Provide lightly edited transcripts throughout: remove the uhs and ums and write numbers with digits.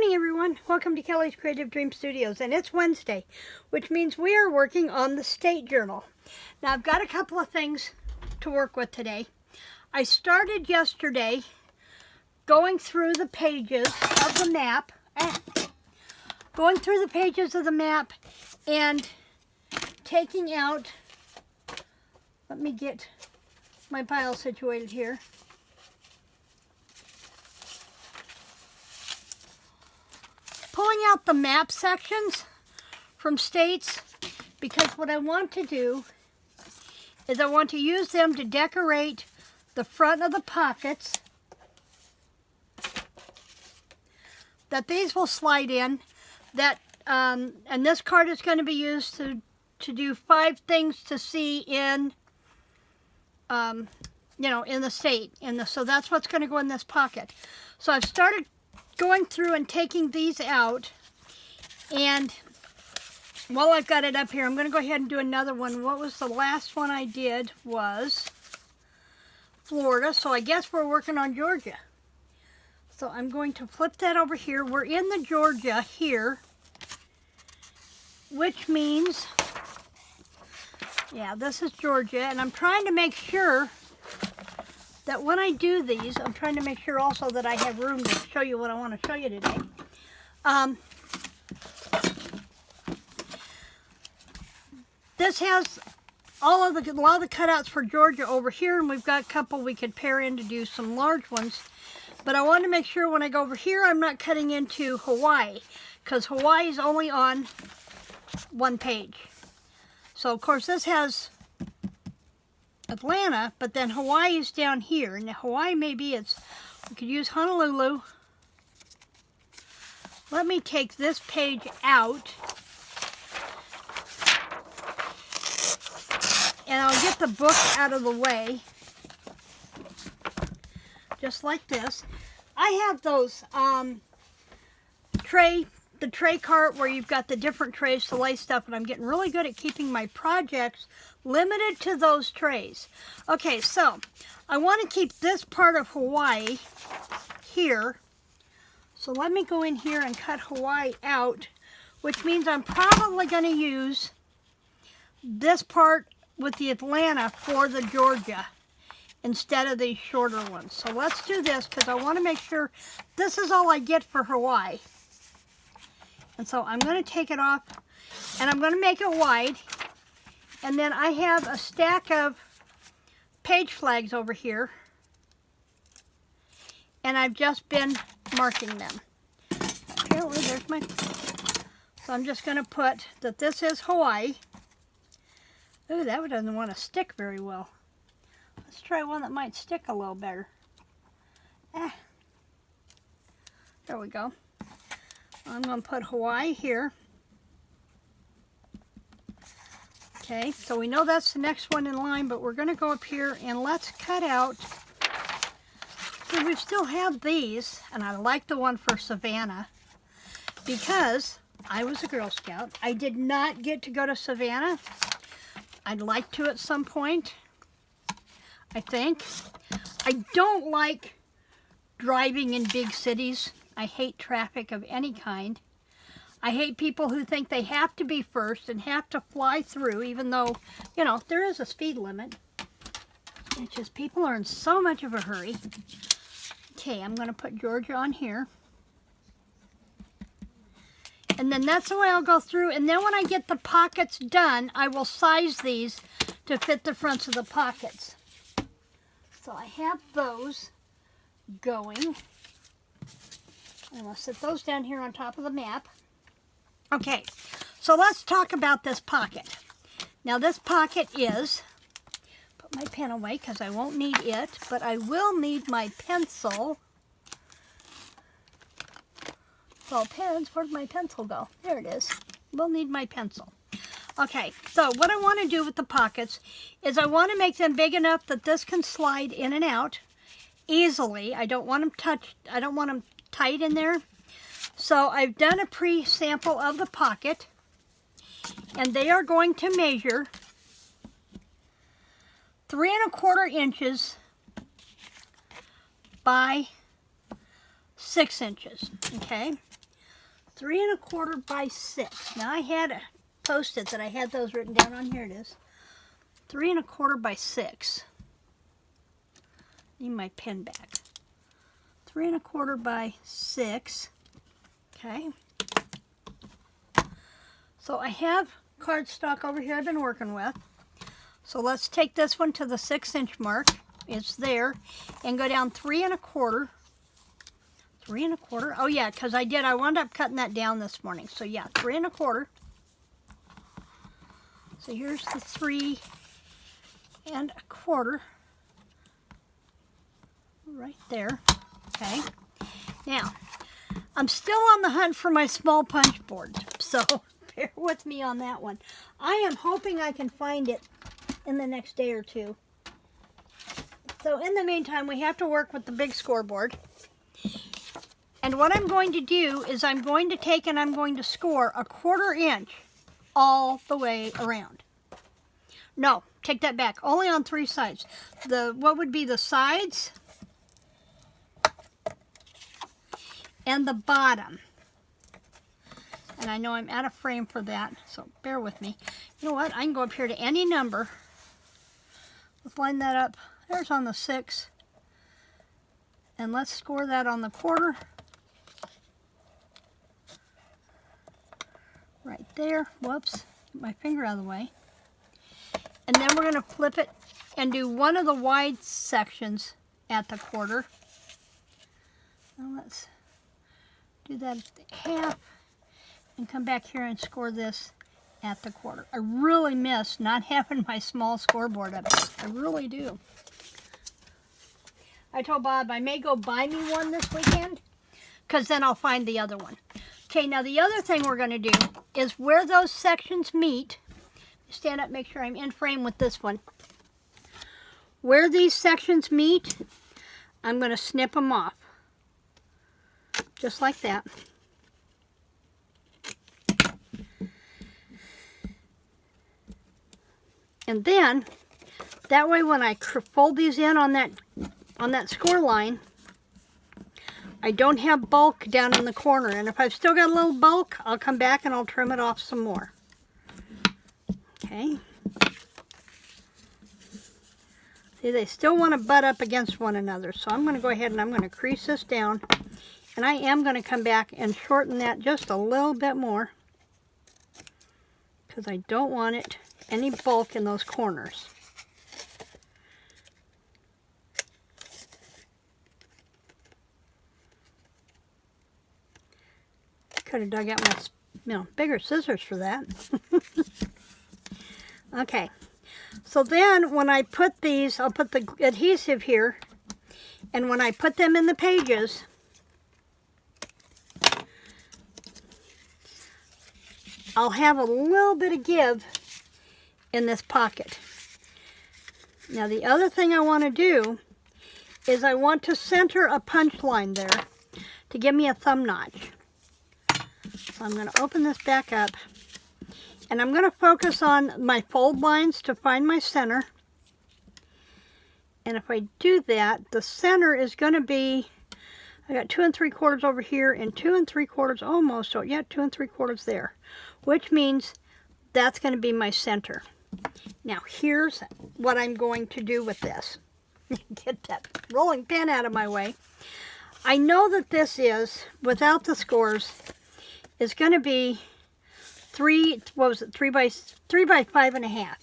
morning, everyone. Welcome to Kelly's Creative Dream Studios, and it's Wednesday, which means we are working on the State Journal. Now, I've got a couple of things to work with today. I started yesterday going through the pages of the map, and taking out, let me get my pile situated here. Pulling out the map sections from states, because what I want to do is I want to use them to decorate the front of the pockets that these will slide in. And this card is going to be used to do 5 things to see in in the state. So that's what's going to go in this pocket. So I've started going through and taking these out, and while I've got it up here, I'm going to go ahead and do another one. What was the last one I did was Florida, so I guess we're working on Georgia. So I'm going to flip that over here. We're in the Georgia here, which means, yeah, this is Georgia, and I'm trying to make sure that when I do these, I'm trying to make sure also that I have room to show you what I want to show you today. This has a lot of the cutouts for Georgia over here, and we've got a couple we could pair in to do some large ones. But I want to make sure when I go over here, I'm not cutting into Hawaii, because Hawaii is only on one page. So of course this has Atlanta, but then Hawaii is down here, and Hawaii maybe we could use Honolulu. Let me take this page out, and I'll get the book out of the way, just like this. I have those the tray cart where you've got the different trays to lay stuff, and I'm getting really good at keeping my projects limited to those trays. Okay, so I want to keep this part of Hawaii here. So let me go in here and cut Hawaii out, which means I'm probably going to use this part with the Atlanta for the Georgia instead of these shorter ones. So let's do this, because I want to make sure this is all I get for Hawaii. And so I'm going to take it off, and I'm going to make it wide. And then I have a stack of page flags over here, and I've just been marking them. Apparently there's my... So I'm just going to put that this is Hawaii. Ooh, that one doesn't want to stick very well. Let's try one that might stick a little better. There we go. I'm going to put Hawaii here. Okay, so we know that's the next one in line, but we're going to go up here and let's cut out. So we still have these, and I like the one for Savannah because I was a Girl Scout. I did not get to go to Savannah. I'd like to at some point, I think. I don't like driving in big cities. I hate traffic of any kind. I hate people who think they have to be first and have to fly through, even though, there is a speed limit. It's just people are in so much of a hurry. Okay, I'm going to put Georgia on here. And then that's the way I'll go through. And then when I get the pockets done, I will size these to fit the fronts of the pockets. So I have those going. I'm going to set those down here on top of the map. Okay, so let's talk about this pocket. Now this pocket is, put my pen away because I won't need it, but I will need my pencil. Well, pens, where'd my pencil go? There it is. We'll need my pencil. Okay, so what I want to do with the pockets is I want to make them big enough that this can slide in and out easily. I don't want them tight in there. So I've done a pre-sample of the pocket, and they are going to measure 3 1/4 inches by 6 inches, okay? 3 1/4 by 6. Now I had a Post-it that I had those written down on. Here it is. 3 1/4 by 6. Need my pen back. 3 1/4 by 6. Okay. So I have cardstock over here I've been working with. So let's take this one to the 6-inch mark. It's there. And go down 3 1/4. 3 1/4. Oh yeah, because I wound up cutting that down this morning. So yeah, 3 1/4. So here's the 3 1/4 right there. Okay. Now, I'm still on the hunt for my small punch board, so bear with me on that one. I am hoping I can find it in the next day or two. So in the meantime, we have to work with the big scoreboard. And what I'm going to do is I'm going to take and I'm going to score 1/4 inch all the way around. No, take that back. Only on 3 sides. What would be the sides and the bottom. And I know I'm out of frame for that, so bear with me. You know what? I can go up here to any number. Let's line that up. There's on the 6. And let's score that on the 1/4. Right there. Whoops. Get my finger out of the way. And then we're going to flip it and do one of the wide sections at the 1/4. Now let's do that at the 1/2 and come back here and score this at the 1/4. I really miss not having my small scoreboard up. I really do. I told Bob I may go buy me one this weekend because then I'll find the other one. Okay, now the other thing we're going to do is where those sections meet. Stand up, make sure I'm in frame with this one. Where these sections meet, I'm going to snip them off. Just like that. And then, that way when I fold these in on that score line, I don't have bulk down in the corner. And if I've still got a little bulk, I'll come back and I'll trim it off some more. Okay. See, they still want to butt up against one another. So I'm going to go ahead and I'm going to crease this down. And I am going to come back and shorten that just a little bit more. Because I don't want it any bulk in those corners. Could have dug out my bigger scissors for that. Okay, so then when I put these, I'll put the adhesive here, and when I put them in the pages, I'll have a little bit of give in this pocket. Now the other thing I want to do is I want to center a punch line there to give me a thumb notch. So I'm going to open this back up. And I'm going to focus on my fold lines to find my center. And if I do that, the center is going to be, I got 2 3/4 over here and 2 3/4 almost, so yeah, 2 3/4 there. Which means that's going to be my center. Now here's what I'm going to do with this. Get that rolling pin out of my way. I know that this is, without the scores, is going to be 3 by 5.5.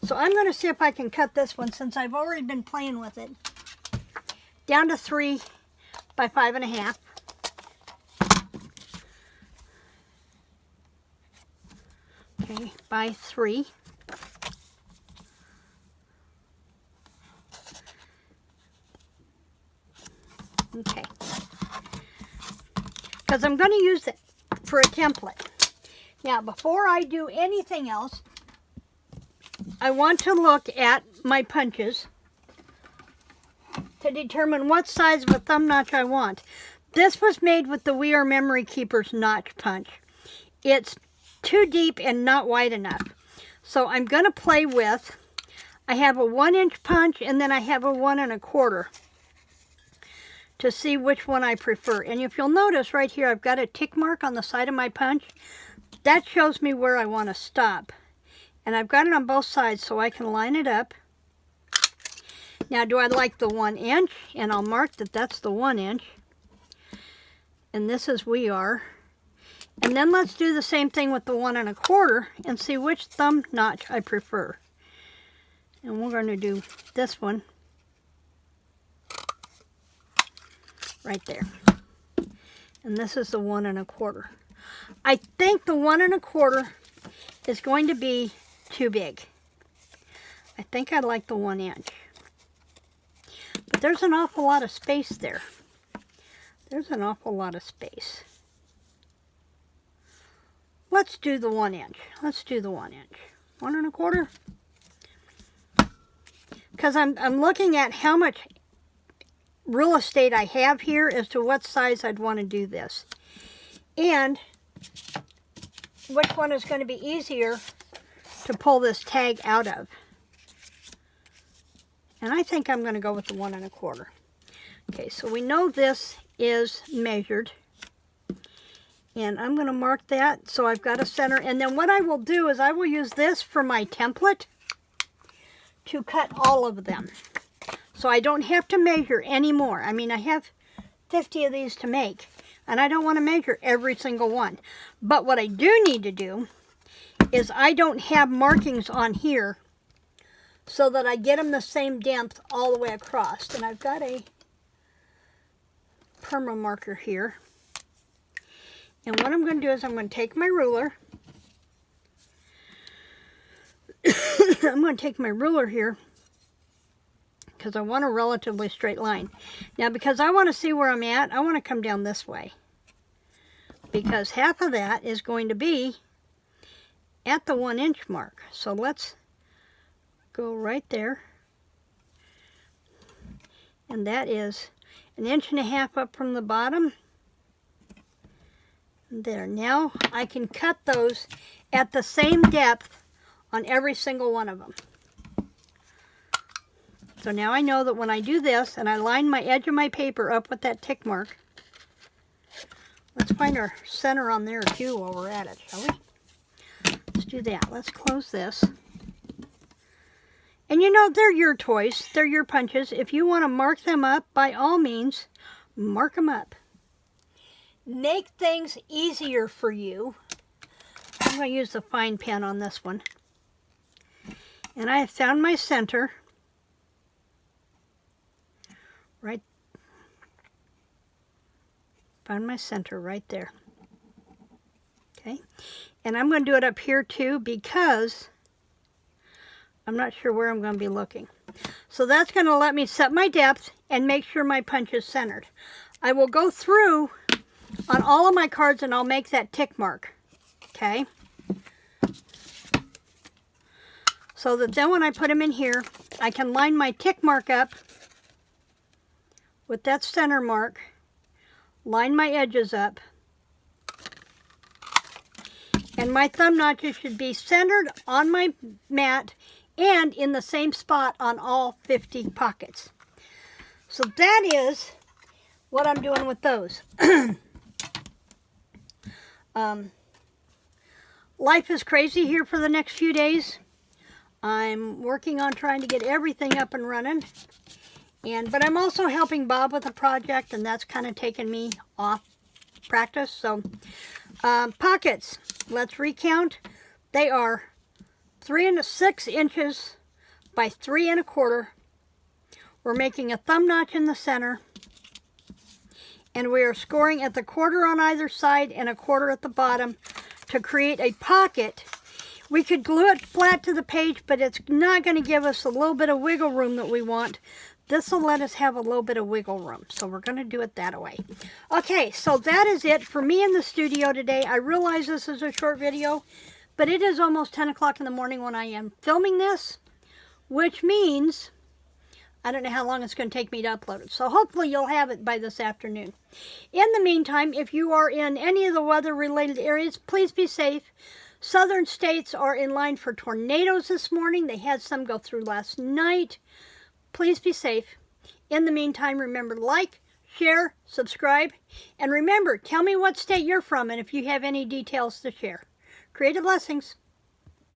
So I'm going to see if I can cut this one, since I've already been playing with it, down to 3 by 5.5. Okay, by 3. Okay. Because I'm going to use it for a template. Now, before I do anything else, I want to look at my punches to determine what size of a thumb notch I want. This was made with the We Are Memory Keepers notch punch. It's too deep and not wide enough. So I'm going to play with, I have a 1-inch punch and then I have a 1 1/4. to see which one I prefer. And if you'll notice right here, I've got a tick mark on the side of my punch. That shows me where I want to stop. And I've got it on both sides so I can line it up. Now, do I like the 1 inch? And I'll mark that that's the 1 inch. And this is we are. And then let's do the same thing with the 1 1/4 and see which thumb notch I prefer. And we're going to do this one right there. And this is the 1 1/4. I think the 1 1/4 is going to be too big. I think I like the 1 inch. But there's an awful lot of space there. There's an awful lot of space. Let's do the 1 inch. Let's do the 1 inch. 1 1/4. Because I'm looking at how much real estate I have here as to what size I'd want to do this. And which one is going to be easier to pull this tag out of. And I think I'm going to go with the 1 1/4. Okay, so we know this is measured. And I'm going to mark that so I've got a center. And then what I will do is I will use this for my template to cut all of them. So I don't have to measure anymore. I mean, I have 50 of these to make. And I don't want to measure every single one. But what I do need to do is I don't have markings on here so that I get them the same depth all the way across. And I've got a perma marker here. And what I'm going to do is I'm going to take my ruler. I'm going to take my ruler here because I want a relatively straight line. Now, because I want to see where I'm at, I want to come down this way. Because half of that is going to be at the 1 inch mark. So let's go right there. And that is 1.5 inches up from the bottom. There. Now I can cut those at the same depth on every single one of them. So now I know that when I do this and I line my edge of my paper up with that tick mark, let's find our center on there too while we're at it, shall we? Let's do that. Let's close this. And you know, they're your toys. They're your punches. If you want to mark them up, by all means, mark them up. Make things easier for you. I'm going to use the fine pen on this one. And I have found my center. Right. Found my center right there. Okay. And I'm going to do it up here too because I'm not sure where I'm going to be looking. So that's going to let me set my depth and make sure my punch is centered. I will go through on all of my cards and I'll make that tick mark. Okay. So that then when I put them in here, I can line my tick mark up with that center mark, line my edges up, and my thumb notches should be centered on my mat and in the same spot on all 50 pockets. So that is what I'm doing with those. Life is crazy here for the next few days. I'm working on trying to get everything up and running. But I'm also helping Bob with a project, and that's kind of taken me off practice. So, pockets, let's recount. They are 3 6 inches by 3 1/4. We're making a thumb notch in the center. And we are scoring at the 1/4 on either side and a 1/4 at the bottom to create a pocket. We could glue it flat to the page, but it's not going to give us a little bit of wiggle room that we want. This will let us have a little bit of wiggle room. So we're going to do it that way. Okay, so that is it for me in the studio today. I realize this is a short video, but it is almost 10 o'clock in the morning when I am filming this, which means I don't know how long it's going to take me to upload it. So hopefully you'll have it by this afternoon. In the meantime, if you are in any of the weather-related areas, please be safe. Southern states are in line for tornadoes this morning. They had some go through last night. Please be safe. In the meantime, remember to like, share, subscribe, and remember, tell me what state you're from and if you have any details to share. Creative blessings.